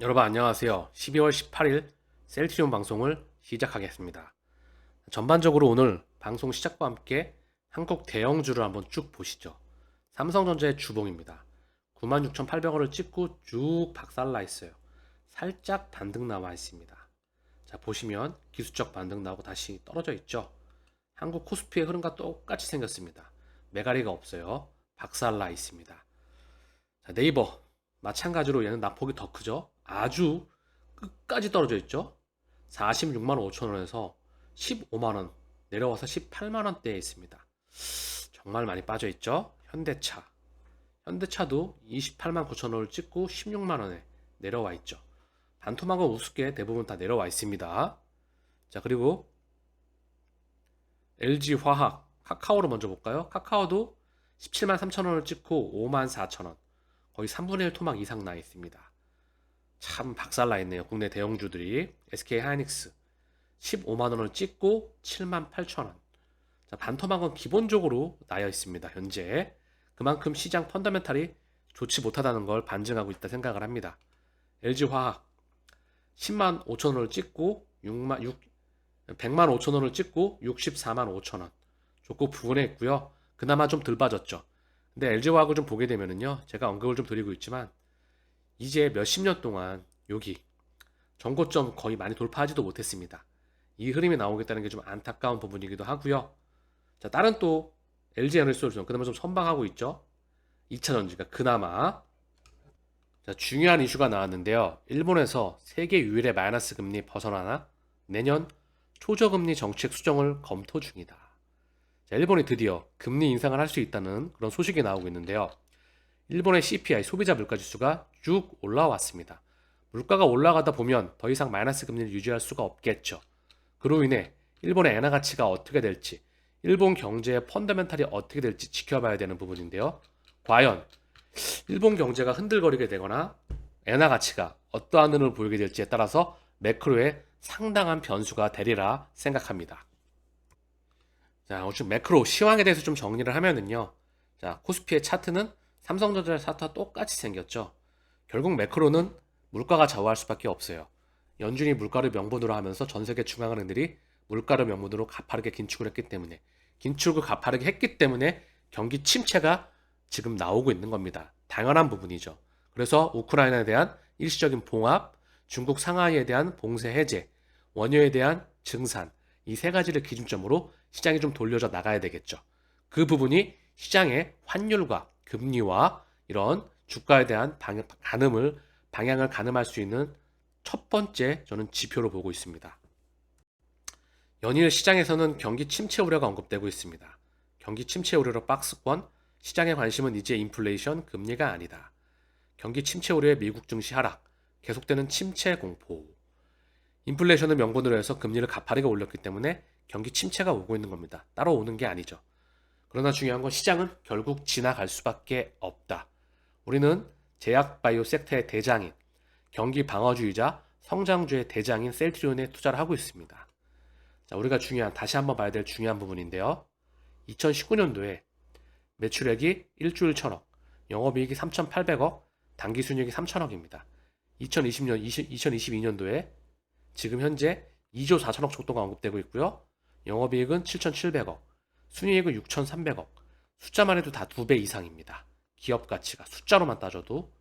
여러분 안녕하세요. 12월 18일 셀트리온 방송을 시작하겠습니다. 전반적으로 오늘 방송 시작과 함께 한국 대형주를 한번 쭉 보시죠. 삼성전자의 주봉입니다. 96,800원을 찍고 쭉 박살나 있어요. 살짝 반등 나와 있습니다. 자, 보시면 기술적 반등 나오고 다시 떨어져 있죠. 한국 코스피의 흐름과 똑같이 생겼습니다. 매가리가 없어요. 박살나 있습니다. 자, 네이버 마찬가지로 얘는 낙폭이 더 크죠. 아주 끝까지 떨어져 있죠. 46만 5천 원에서 15만 원 내려와서 18만 원대에 있습니다. 정말 많이 빠져 있죠. 현대차도 28만 9천 원을 찍고 16만 원에 내려와 있죠. 반토막은 우습게 대부분 다 내려와 있습니다. 자, 그리고 LG화학 카카오로 먼저 볼까요? 카카오도 17만 3천 원을 찍고 5만 4천 원, 거의 3분의 1 토막 이상 나 있습니다. 참 박살나 있네요. 국내 대형주들이. SK하이닉스 15만 원을 찍고 7만 8천 원. 자, 반토막은 기본적으로 나여 있습니다. 현재 그만큼 시장 펀더멘탈이 좋지 못하다는 걸 반증하고 있다 생각을 합니다. LG화학 10만 5천 원을 찍고 100만 5천 원을 찍고 64만 5천 원. 좋고 부근에 있고요. 그나마 좀 덜 빠졌죠. 근데 LG화학을 좀 보게 되면은요. 제가 언급을 좀 드리고 있지만 이제 몇십 년 동안 여기 전고점 거의 많이 돌파하지도 못했습니다. 이 흐름이 나오겠다는 게 좀 안타까운 부분이기도 하고요. 자, 다른 또 LG에너지솔루션 그나마 좀 선방하고 있죠. 2차전지가 그나마. 자, 중요한 이슈가 나왔는데요. 일본에서 세계 유일의 마이너스 금리 벗어나나 내년 초저금리 정책 수정을 검토 중이다. 자, 일본이 드디어 금리 인상을 할 수 있다는 그런 소식이 나오고 있는데요. 일본의 CPI 소비자 물가 지수가 쭉 올라왔습니다. 물가가 올라가다 보면 더 이상 마이너스 금리를 유지할 수가 없겠죠. 그로 인해 일본의 엔화 가치가 어떻게 될지, 일본 경제의 펀더멘탈이 어떻게 될지 지켜봐야 되는 부분인데요. 과연 일본 경제가 흔들거리게 되거나 엔화 가치가 어떠한 흐름을 보이게 될지에 따라서 매크로에 상당한 변수가 되리라 생각합니다. 자, 오늘 매크로 시황에 대해서 좀 정리를 하면은요. 자, 코스피의 차트는 삼성전자 차트와 똑같이 생겼죠. 결국 매크로는 물가가 좌우할 수밖에 없어요. 연준이 물가를 명분으로 하면서 전 세계 중앙은행들이 물가를 명분으로 가파르게 긴축을 했기 때문에 긴축을 가파르게 했기 때문에 경기 침체가 지금 나오고 있는 겁니다. 당연한 부분이죠. 그래서 우크라이나에 대한 일시적인 봉합, 중국 상하이에 대한 봉쇄 해제, 원유에 대한 증산, 이 세 가지를 기준점으로 시장이 좀 돌려져 나가야 되겠죠. 그 부분이 시장의 환율과 금리와 이런 주가에 대한 방향을 가늠할 수 있는 첫 번째 저는 지표로 보고 있습니다. 연일 시장에서는 경기 침체 우려가 언급되고 있습니다. 경기 침체 우려로 박스권, 시장의 관심은 이제 인플레이션, 금리가 아니다. 경기 침체 우려의 미국 증시 하락, 계속되는 침체 공포. 인플레이션을 명분으로 해서 금리를 가파르게 올렸기 때문에 경기 침체가 오고 있는 겁니다. 따로 오는 게 아니죠. 그러나 중요한 건 시장은 결국 지나갈 수밖에 없다. 우리는 제약 바이오 섹터의 대장인, 경기 방어주의자, 성장주의 대장인 셀트리온에 투자를 하고 있습니다. 자, 우리가 다시 한번 봐야 될 중요한 부분인데요. 2019년도에 매출액이 1조 1천억, 영업이익이 3,800억, 당기순이익이 3천억입니다. 2022년도에 지금 현재 2조 4천억 정도가 언급되고 있고요. 영업이익은 7,700억, 순이익은 6,300억. 숫자만 해도 다 2배 이상입니다. 기업 가치가 숫자로만 따져도.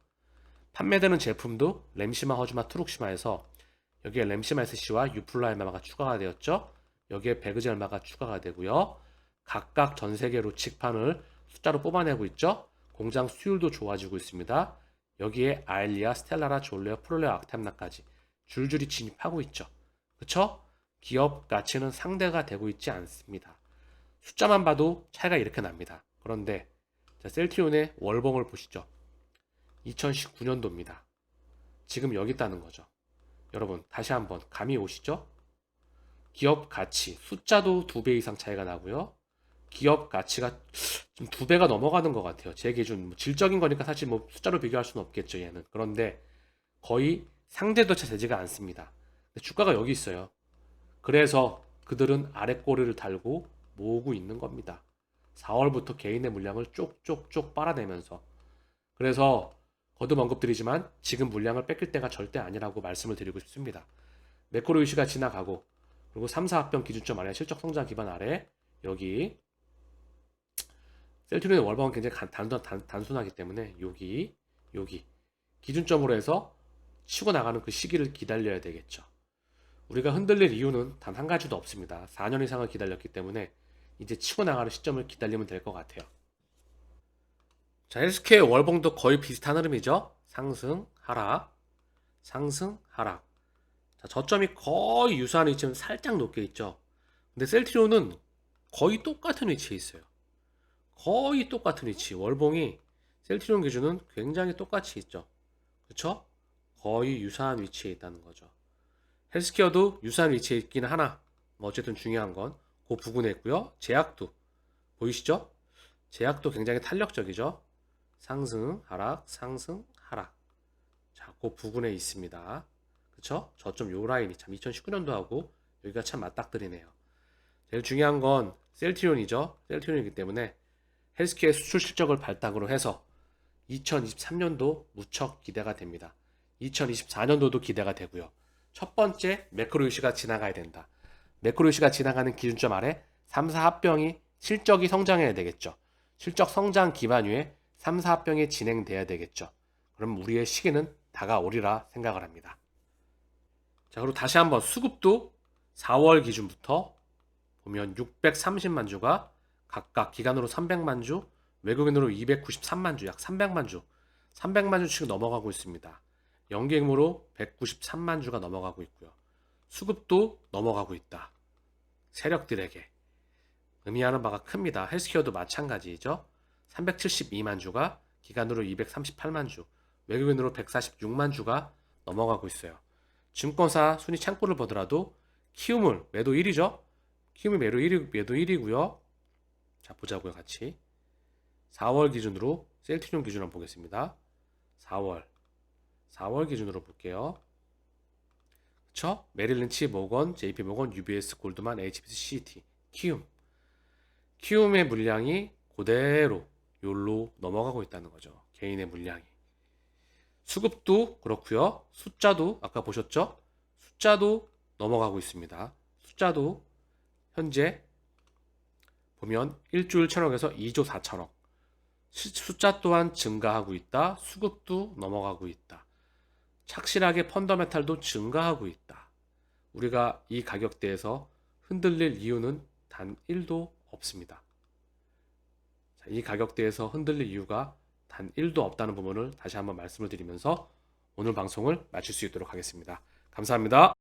판매되는 제품도 램시마, 허즈마, 트룩시마에서 여기에 램시마 SC와 유플라 얼마가 추가가 되었죠. 여기에 베그제 얼마가 추가가 되고요. 각각 전 세계 로직판을 숫자로 뽑아내고 있죠. 공장 수율도 좋아지고 있습니다. 여기에 아일리아, 스텔라라, 졸레어, 프롤레어, 악템나까지 줄줄이 진입하고 있죠. 그쵸? 기업 가치는 상대가 되고 있지 않습니다. 숫자만 봐도 차이가 이렇게 납니다. 그런데 셀트리온의 월봉을 보시죠. 2019년도입니다. 지금 여기 있다는 거죠. 여러분 다시 한번 감이 오시죠? 기업 가치 숫자도 2배 이상 차이가 나고요. 기업 가치가 좀 2배가 넘어가는 것 같아요. 제 기준 질적인 거니까 사실 뭐 숫자로 비교할 수는 없겠죠 얘는. 그런데 거의 상대조차 되지가 않습니다. 주가가 여기 있어요. 그래서 그들은 아래 꼬리를 달고 모으고 있는 겁니다. 4월부터 개인의 물량을 쪽쪽쪽 빨아내면서. 그래서 거듭 언급드리지만 지금 물량을 뺏길 때가 절대 아니라고 말씀을 드리고 싶습니다. 매크로 이슈가 지나가고 그리고 3, 4합병 기준점 아래 실적 성장 기반 아래 여기 셀트리온의 월봉은 굉장히 단순하기 때문에 여기 기준점으로 해서 치고 나가는 그 시기를 기다려야 되겠죠. 우리가 흔들릴 이유는 단 한 가지도 없습니다. 4년 이상을 기다렸기 때문에 이제 치고 나가는 시점을 기다리면 될 것 같아요. 자, 헬스케어 월봉도 거의 비슷한 흐름이죠. 상승, 하락, 상승, 하락. 자, 저점이 거의 유사한 위치는 살짝 높게 있죠. 근데 셀트리온은 거의 똑같은 위치에 있어요. 거의 똑같은 위치. 월봉이 셀트리온 기준은 굉장히 똑같이 있죠. 그쵸? 거의 유사한 위치에 있다는 거죠. 헬스케어도 유사한 위치에 있긴 하나 뭐 어쨌든 중요한 건 그 부근에 있고요. 제약도 보이시죠? 제약도 굉장히 탄력적이죠. 상승, 하락, 상승, 하락. 자, 그 부근에 있습니다. 그쵸? 저점 요 라인이 참 2019년도하고 여기가 참 맞닥뜨리네요. 제일 중요한 건 셀트리온이죠. 셀트리온이기 때문에 헬스케어 수출 실적을 발탁으로 해서 2023년도 무척 기대가 됩니다. 2024년도도 기대가 되고요. 첫 번째 매크로 이슈가 지나가야 된다. 매크로 이슈가 지나가는 기준점 아래 3, 4합병이 실적이 성장해야 되겠죠. 실적 성장 기반 위에 3, 4합병이 진행돼야 되겠죠. 그럼 우리의 시기는 다가오리라 생각을 합니다. 자, 그리고 다시 한번 수급도 4월 기준부터 보면 630만 주가 각각 기간으로 300만 주, 외국인으로 293만 주, 약 300만 주, 300만 주씩 넘어가고 있습니다. 연계금으로 193만 주가 넘어가고 있고요. 수급도 넘어가고 있다. 세력들에게 의미하는 바가 큽니다. 헬스케어도 마찬가지죠. 372만 주가 기간으로 238만 주, 외국인으로 146만 주가 넘어가고 있어요. 증권사 순위 창구를 보더라도 키움을 매도 1위죠. 키움이 매도 1위고요. 자, 보자고요, 같이. 4월 기준으로 셀트리온 기준으로 보겠습니다. 4월 기준으로 볼게요. 그쵸? 메릴린치, 모건, JP모건, UBS, 골드만, HBC, CT, 키움의 물량이 그대로 요로 넘어가고 있다는 거죠. 개인의 물량이. 수급도 그렇고요. 숫자도 아까 보셨죠? 숫자도 넘어가고 있습니다. 숫자도 현재 보면 1조 1천억에서 2조 4천억. 숫자 또한 증가하고 있다. 수급도 넘어가고 있다. 착실하게 펀더멘탈도 증가하고 있다. 우리가 이 가격대에서 흔들릴 이유는 단 1도 없습니다. 자, 이 가격대에서 흔들릴 이유가 단 1도 없다는 부분을 다시 한번 말씀을 드리면서 오늘 방송을 마칠 수 있도록 하겠습니다. 감사합니다.